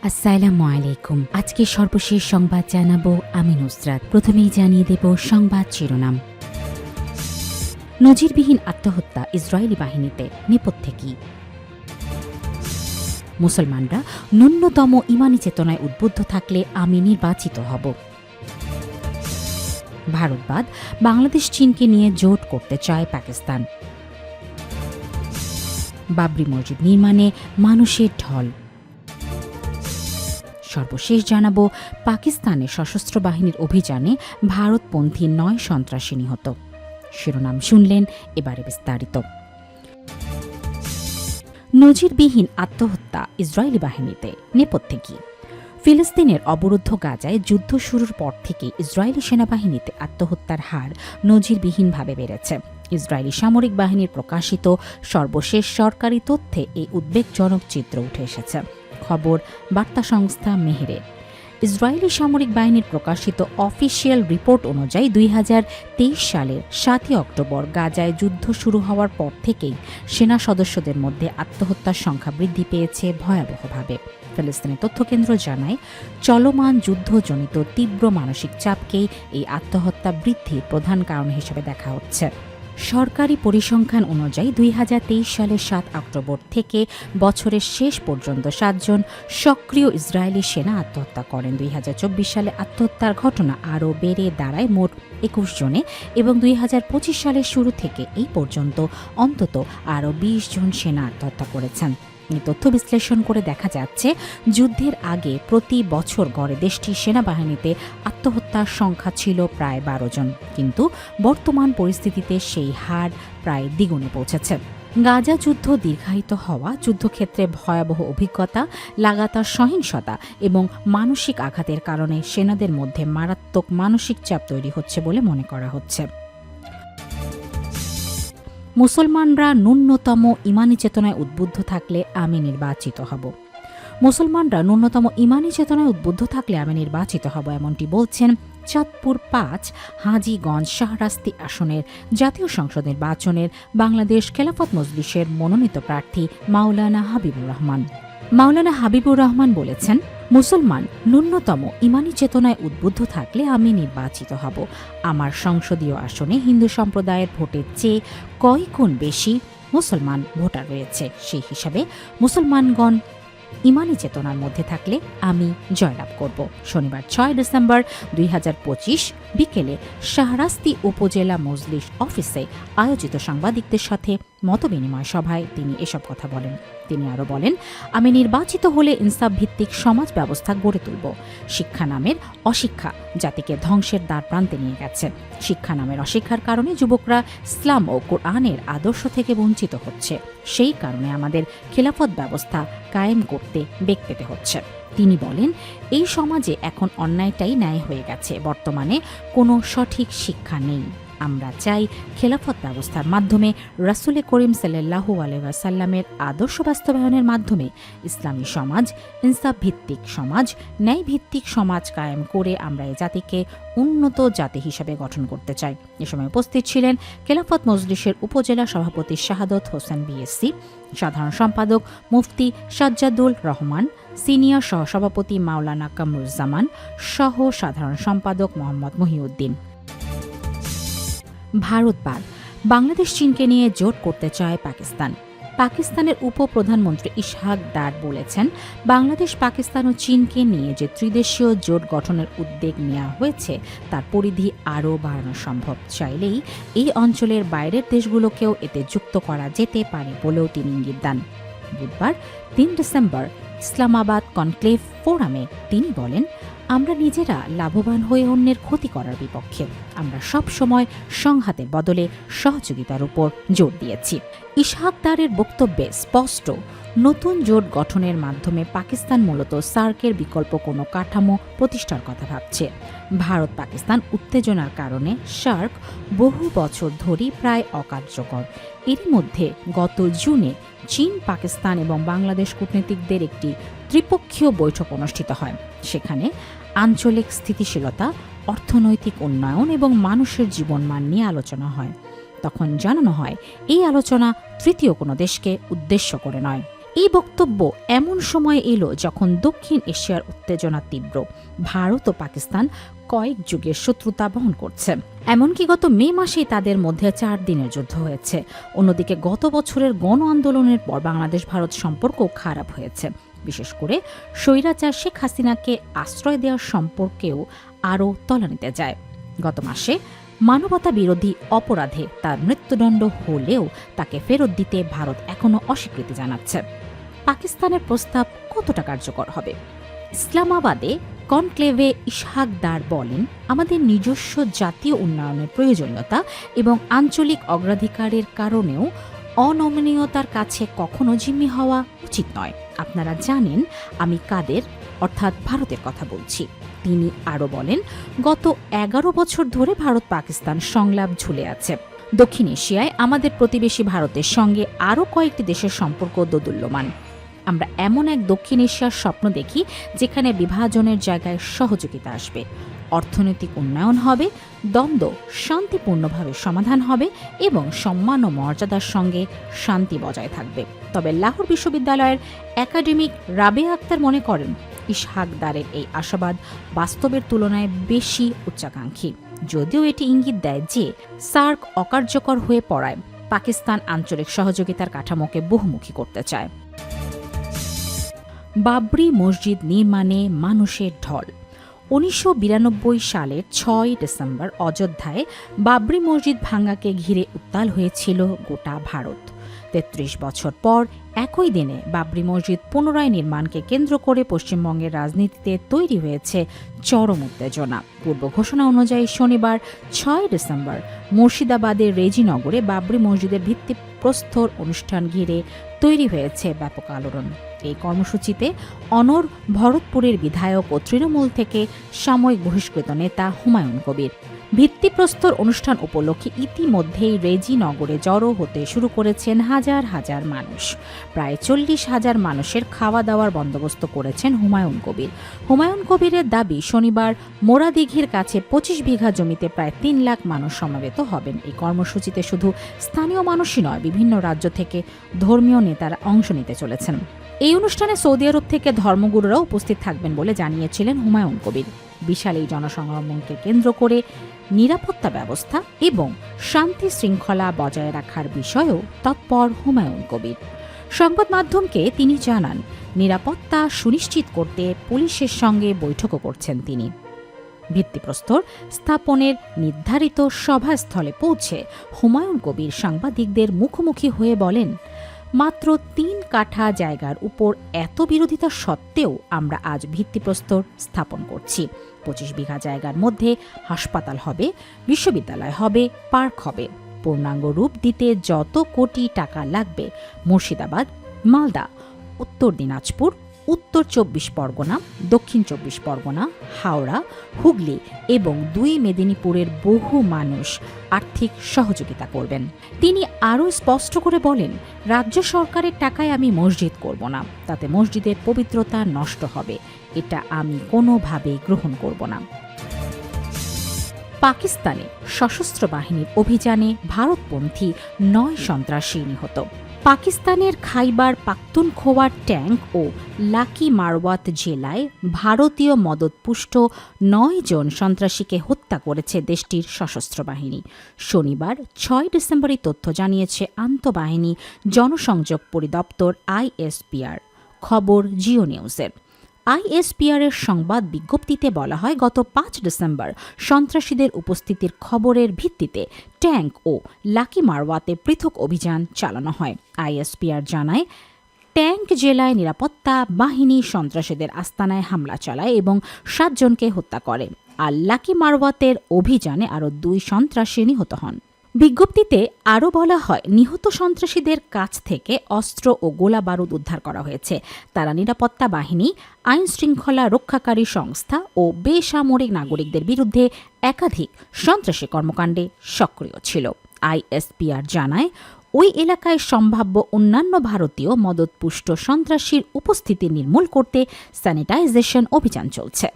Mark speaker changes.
Speaker 1: আসসালামু আলাইকুম। আজকে সর্বশেষ সংবাদ জানাবো আমি নুসরাত। প্রথমেই জানিয়ে দেব সংবাদ শিরোনাম। নজিরবিহীন আত্মহত্যা ইসরায়েলি বাহিনীতে, নেপথ্যে কি? মুসলমানরা ন্যূনতম ইমানি চেতনায় উদ্বুদ্ধ থাকলে আমি নির্বাচিত হব। ভারতবাদ, বাংলাদেশ চীনকে নিয়ে জোট করতে চায় পাকিস্তান। বাবরি মসজিদ নির্মাণে মানুষের ঢল। সর্বশেষ জানাবো পাকিস্তানের সশস্ত্র বাহিনীর অভিযানে ভারতপন্থী ৯ সন্ত্রাসী নিহত। শিরোনাম শুনলেন, এবারে বিস্তারিত। নজিরবিহীন আত্মহত্যা ইসরায়েলি বাহিনীতে, নেপথ্যে কি? ফিলিস্তিনের অবরুদ্ধ গাজায় যুদ্ধ শুরুর পর থেকে ইসরায়েলি সেনাবাহিনীতে আত্মহত্যার হার নজিরবিহীনভাবে বেড়েছে। ইসরায়েলি সামরিক বাহিনীর প্রকাশিত সর্বশেষ সরকারি তথ্যে এই উদ্বেগজনক চিত্র উঠে এসেছে। খবর বার্তা সংস্থা মেহেরের। ইসরায়েলি সামরিক বাহিনীর প্রকাশিত অফিসিয়াল রিপোর্ট অনুযায়ী 2023 সালের 7 অক্টোবর গাজায় যুদ্ধ শুরু হওয়ার পর থেকেই সেনা সদস্যদের মধ্যে আত্মহত্যার সংখ্যা বৃদ্ধি পেয়েছে ভয়াবহভাবে। ফিলিস্তিনের তথ্যকেন্দ্র জানায়, চলমান যুদ্ধজনিত তীব্র মানসিক চাপকেই এই আত্মহত্যা বৃদ্ধির প্রধান কারণ হিসেবে দেখা হচ্ছে। সরকারি পরিসংখ্যান অনুযায়ী 2023 সালের 7 অক্টোবর থেকে বছরের শেষ পর্যন্ত 7 জন সক্রিয় ইসরায়েলি সেনা আত্মহত্যা করেন। 2024 সালে আত্মহত্যার ঘটনা আরও বেড়ে দাঁড়ায় মোট 21 জনে এবং 2025 সালের শুরু থেকে এই পর্যন্ত অন্তত আরও 20 জন সেনা আত্মহত্যা করেছেন। এই তথ্য বিশ্লেষণ করে দেখা যাচ্ছে, যুদ্ধের আগে প্রতি বছর গড়ে দেশটির সেনাবাহিনীতে আত্মহত্যার সংখ্যা ছিল প্রায় 12 জন, কিন্তু বর্তমান পরিস্থিতিতে সেই হার প্রায় দ্বিগুণে পৌঁছেছে। গাজা যুদ্ধ দীর্ঘায়িত হওয়া, যুদ্ধক্ষেত্রে ভয়াবহ অভিজ্ঞতা, লাগাতার সহিংসতা এবং মানসিক আঘাতের কারণে সেনাদের মধ্যে মারাত্মক মানসিক চাপ তৈরি হচ্ছে বলে মনে করা হচ্ছে। মুসলমানরা ন্যূনতম ইমানি চেতনায় উদ্বুদ্ধ থাকলে আমি নির্বাচিত হব। মুসলমানরা ন্যূনতম ইমানি চেতনায় উদ্বুদ্ধ থাকলে আমি নির্বাচিত হব, এমনটি বলছেন চাঁদপুর 5 হাজীগঞ্জ শাহরাস্তি আসনের জাতীয় সংসদ নির্বাচনের বাংলাদেশ খেলাফত মজলিসের মনোনীত প্রার্থী মাওলানা হাবিবুর রহমান। মাওলানা হাবিবুর রহমান বলেছেন, মুসলমান ন্যূনতম ইমানি চেতনায় উদ্বুদ্ধ থাকলে আমি নির্বাচিত হব। আমার সংসদীয় আসনে হিন্দু সম্প্রদায়ের ভোটের চেয়ে কয়েক গুণ বেশি মুসলমান ভোটার রয়েছে। সেই হিসাবে মুসলমানগণ ইমানি চেতনার মধ্যে থাকলে আমি জয়লাভ করব। শনিবার 6 ডিসেম্বর 2025 বিকেলে শাহরাস্তি উপজেলা মজলিস অফিসে আয়োজিত সাংবাদিকদের সাথে মতবিনিময় সভায় তিনি এসব কথা বলেন। তিনি আরও বলেন, আমি নির্বাচিত হলে ইনসাফ ভিত্তিক সমাজ ব্যবস্থা গড়ে তুলব। শিক্ষা নামের অশিক্ষা জাতিকে ধ্বংসের দ্বার প্রান্তে নিয়ে গেছে। শিক্ষা নামের অশিক্ষার কারণে যুবকরা ইসলাম ও কোরআনের আদর্শ থেকে বঞ্চিত হচ্ছে। সেই কারণে আমাদের খেলাফত ব্যবস্থা কায়েম করতে বেগ পেতে হচ্ছে। তিনি বলেন, এই সমাজে এখন অন্যায়টাই ন্যায় হয়ে গেছে। বর্তমানে কোনো সঠিক শিক্ষা নেই। আমরা চাই খেলাফত ব্যবস্থার মাধ্যমে রাসূল করিম সাল্লাল্লাহু আলাইহি ওয়াসাল্লামের আদর্শ বাস্তবায়নের মাধ্যমে ইসলামী সমাজ, ইনসাফ ভিত্তিক সমাজ, ন্যায় ভিত্তিক সমাজ কায়েম করে আমরা এই জাতিকে উন্নত জাতি হিসেবে গঠন করতে চাই। এ সময় উপস্থিত ছিলেন খেলাফত মজলিসের উপজেলা সভাপতি শাহাদত হোসেন বিএসসি, সাধারণ সম্পাদক মুফতি সাজ্জাদুল রহমান, সিনিয়র সহসভাপতি মাওলানা কামরুজ্জামান সহ সাধারণ সম্পাদক মোহাম্মদ মহিউদ্দিন। ভারতবাদ, বাংলাদেশ চীনকে নিয়ে জোট করতে চায় পাকিস্তান। পাকিস্তানের উপপ্রধানমন্ত্রী ইশহাক দার বলেছেন, বাংলাদেশ, পাকিস্তান ও চীনকে নিয়ে যে ত্রিদেশীয় জোট গঠনের উদ্যোগ নেওয়া হয়েছে তার পরিধি আরও বাড়ানো সম্ভব। চাইলেই এই অঞ্চলের বাইরের দেশগুলোকেও এতে যুক্ত করা যেতে পারে বলেও তিনি ইঙ্গিত দেন। বুধবার 3 ডিসেম্বর ইসলামাবাদ কনক্লেভ ফোরামে তিনি বলেন, আমরা নিজেরা লাভবান হয়ে অন্যের ক্ষতি করার বিপক্ষে। আমরা সব সময় সংঘাতের বদলে সহযোগিতার উপর জোর দিয়েছি। ইশহাক দারের বক্তব্যে স্পষ্ট, নতুন জোট গঠনের মাধ্যমে পাকিস্তান মূলত সার্কের বিকল্প কোনো কাঠামো প্রতিষ্ঠার কথা ভাবছে। ভারত পাকিস্তান উত্তেজনার কারণে সার্ক বহু বছর ধরেই প্রায় অকার্যকর। এরই মধ্যে গত জুনে চীন, পাকিস্তান এবং বাংলাদেশ কূটনীতিকদের একটি ত্রিপক্ষীয় বৈঠক অনুষ্ঠিত হয়। সেখানে আঞ্চলিক স্থিতিশীলতা, অর্থনৈতিক উন্নয়ন এবং মানুষের জীবনমান নিয়ে আলোচনা হয়। তখন জানানো হয়, এই আলোচনা তৃতীয় কোনো দেশকে উদ্দেশ্য করে নয়। এই বক্তব্য এমন সময় এলো যখন দক্ষিণ এশিয়ার উত্তেজনা তীব্র। ভারত ও পাকিস্তান কয়েক যুগের শত্রুতা বহন করছে। এমনকি গত মে মাসেই তাদের মধ্যে 4 দিনের যুদ্ধ হয়েছে। অন্যদিকে গত বছরের গণ আন্দোলনের পর বাংলাদেশ ভারত সম্পর্ক খারাপ হয়েছে। বিশেষ করে স্বৈরাচার শেখ হাসিনাকে আশ্রয় দেওয়ার সম্পর্কেও আরও তলানিতে যায়। গত মাসে মানবতা বিরোধী অপরাধে তার মৃত্যুদণ্ড হলেও তাকে ফেরত দিতে ভারত এখনও অস্বীকৃতি জানাচ্ছে। পাকিস্তানের প্রস্তাব কতটা কার্যকর হবে? ইসলামাবাদে কনক্লেভে ইসহাক দার বলেন, আমাদের নিজস্ব জাতীয় উন্নয়নের প্রয়োজনীয়তা এবং আঞ্চলিক অগ্রাধিকারের কারণেও অনমনীয়তার কাছে কখনো জিম্মি হওয়া উচিত নয়। আপনারা জানেন আমি কাদের, অর্থাৎ ভারতের কথা বলছি। তিনি আরও বলেন, গত 11 বছর ধরে ভারত পাকিস্তান সংলাপ ঝুলে আছে। দক্ষিণ এশিয়ায় আমাদের প্রতিবেশী ভারতের সঙ্গে আরও কয়েকটি দেশের সম্পর্ক দোদুল্যমান। আমরা এমন এক দক্ষিণ এশিয়ার স্বপ্ন দেখি যেখানে বিভাজনের জায়গায় সহযোগিতা আসবে, অর্থনৈতিক উন্নয়ন হবে, দ্বন্দ্ব শান্তিপূর্ণভাবে সমাধান হবে এবং সম্মান ও মর্যাদার সঙ্গে শান্তি বজায় থাকবে। তবে লাহোর বিশ্ববিদ্যালয়ের একাডেমিক রাবেয়া আক্তার মনে করেন, ইসহাক দারের এই আশাবাদ বাস্তবের তুলনায় বেশি উচ্চাকাঙ্ক্ষী। যদিও এটি ইঙ্গিত দেয় যে সার্ক অকার্যকর হয়ে পড়ায় পাকিস্তান আঞ্চলিক সহযোগিতার কাঠামোকে বহুমুখী করতে চায়। বাবরি মসজিদ নির্মাণে মানুষের ঢল। 1992 সালের 6 ডিসেম্বর অযোধ্যায় বাবরি মসজিদ ভাঙ্গাকে ঘিরে উত্তাল হয়েছিল গোটা ভারত। 33 বছর পর একই দিনে বাবরি মসজিদ পুনরায় নির্মাণকে কেন্দ্র করে পশ্চিমবঙ্গের রাজনীতিতে তৈরি হয়েছে চরম উত্তেজনা। পূর্ব ঘোষণা অনুযায়ী শনিবার 6 ডিসেম্বর মুর্শিদাবাদের রেজিনগরে বাবরি মসজিদের ভিত্তিপ্রস্তর অনুষ্ঠান ঘিরে তৈরি হয়েছে ব্যাপক আলোড়ন। এই কর্মসূচিতে অনর ভরতপুরের বিধায়ক ও তৃণমূল থেকে সাময়িক বহিষ্কৃত নেতা হুমায়ুন কবির। ভিত্তিপ্রস্তর অনুষ্ঠান উপলক্ষে ইতিমধ্যেই রেজিনগরে জড়ো হতে শুরু করেছেন হাজার হাজার মানুষ। প্রায় 40,000 মানুষের খাওয়া দাওয়ার বন্দোবস্ত করেছেন হুমায়ুন কবির। হুমায়ুন কবিরের দাবি, শনিবার মোরাদিঘির কাছে 25 বিঘা জমিতে প্রায় 3 লাখ মানুষ সমবেত হবেন। এই কর্মসূচিতে শুধু স্থানীয় মানুষই নয়, বিভিন্ন রাজ্য থেকে ধর্মীয় নেতারা অংশ নিতে চলেছেন। এই অনুষ্ঠানে সৌদি আরব থেকে ধর্মগুরুরাও উপস্থিত থাকবেন বলে জানিয়েছিলেন হুমায়ুন কবির। বিশাল এই জনসমাগমকে কেন্দ্র করে নিরাপত্তা ব্যবস্থা এবং শান্তি শৃঙ্খলা বজায় রাখার বিষয়েও তৎপর হুমায়ুন কবির। সংবাদ মাধ্যমকে তিনি জানান, নিরাপত্তা সুনিশ্চিত করতে পুলিশের সঙ্গে বৈঠকও করছেন তিনি। ভিত্তিপ্রস্তর স্থাপনের নির্ধারিত সভাস্থলে পৌঁছে হুমায়ুন কবির সাংবাদিকদের মুখোমুখি হয়ে বলেন, মাত্র 3 কাঠা জায়গার উপর এত বিরোধিতা সত্ত্বেও আমরা আজ ভিত্তিপ্রস্তর স্থাপন করছি। 25 বিঘা জায়গার মধ্যে হাসপাতাল হবে, বিশ্ববিদ্যালয় হবে, পার্ক হবে। পূর্ণাঙ্গ রূপ দিতে যত কোটি টাকা লাগবে মুর্শিদাবাদ, মালদা, উত্তর দিনাজপুর, উত্তর 24 পরগনা, দক্ষিণ 24 পরগনা, হাওড়া, হুগলি এবং 2 মেদিনীপুরের বহু মানুষ আর্থিক সহযোগিতা করবেন। তিনি আরও স্পষ্ট করে বলেন, রাজ্য সরকারের টাকায় আমি মসজিদ করব না, তাতে মসজিদের পবিত্রতা নষ্ট হবে। এটা আমি কোনোভাবেই গ্রহণ করব না। পাকিস্তানে সশস্ত্র বাহিনীর অভিযানে ভারতপন্থী 9 সন্ত্রাসী নিহত। পাকিস্তানের খাইবার পাখতুনখোয়ার ট্যাঙ্ক ও লাকি মারওয়াত জেলায় ভারতীয় মদতপুষ্ট 9 জন সন্ত্রাসীকে হত্যা করেছে দেশটির সশস্ত্র বাহিনী। শনিবার 6 ডিসেম্বর এই তথ্য জানিয়েছে আন্তঃবাহিনী জনসংযোগ পরিদপ্তর ISPR। খবর জিও নিউজের। ISPR এর সংবাদ বিজ্ঞপ্তিতে বলা হয়, গত 5 ডিসেম্বর সন্ত্রাসীদের উপস্থিতির খবরের ভিত্তিতে ট্যাঙ্ক ও লাকি মারওয়াতে পৃথক অভিযান চালানো হয়। ISPR জানায়, ট্যাঙ্ক জেলায় নিরাপত্তা বাহিনী সন্ত্রাসীদের আস্তানায় হামলা চালায় এবং 7 জনকে হত্যা করে। আর লাকি মারওয়াতের অভিযানে আরও 2 সন্ত্রাসী নিহত হন। বিজ্ঞপ্তিতে আরও বলা হয়, নিহত সন্ত্রাসীদের কাছ থেকে অস্ত্র ও গোলা বারুদ উদ্ধার করা হয়েছে। তারা নিরাপত্তা বাহিনী, আইন শৃঙ্খলা রক্ষাকারী সংস্থা ও বেসামরিক নাগরিকদের বিরুদ্ধে একাধিক সন্ত্রাসী কর্মকাণ্ডে সক্রিয় ছিল। ISPR জানায়, ওই এলাকায় সম্ভাব্য অন্যান্য ভারতীয় মদতপুষ্ট সন্ত্রাসীর উপস্থিতি নির্মূল করতে স্যানিটাইজেশন অভিযান চলছে।